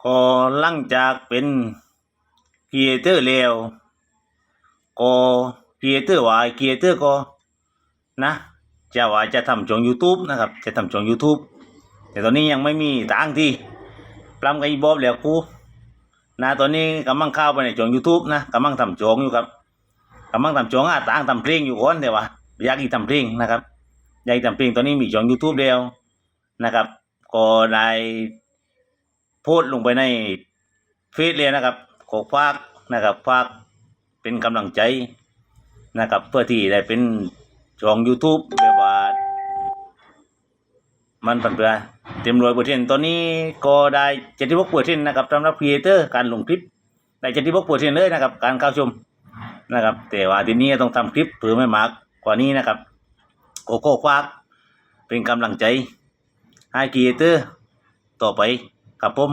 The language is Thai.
ก็หลังจากเป็นครีเอเตอร์แล้วก็ครีเอเตอร์ว่าครีเอเตอร์ก็นะจะว่าจะทำช่อง YouTube นะครับจะทำช่อง YouTube แต่ตอนนี้ยังไม่มีตังค์ที่ปล้ำกับอีบอบแล้วกูนะตอนนี้กำลังเข้าไปในช่อง YouTube นะกำลังทำช่องอยู่ครับกำลังทำช่องตังค์ทำเพลงอยู่ก่อนแต่ว่าอยากอีกทำเพลงนะครับอยากทำเพลงตอนนี้มีช่อง YouTube แล้วนะครับก็ได้โพสต์ลงไปในเฟซเลยนะครับขอฝากนะครับฝากเป็นกำลังใจนะครับเพื่อที่ได้เป็นช่อง YouTube แบบว่ามันเป็นเพื่อเต็ม100%ตอนนี้ก็ได้76%นะครับสำหรับครีเอเตอร์การลงคลิปได้76%เลยนะครับการเข้าชมนะครับแต่ว่าทีนี้ต้องทำคลิปเพื่อไม่มากกว่านี้นะครับโก้ฝากเป็นกำลังใจให้ครีเอเตอร์ต่อไปครับผม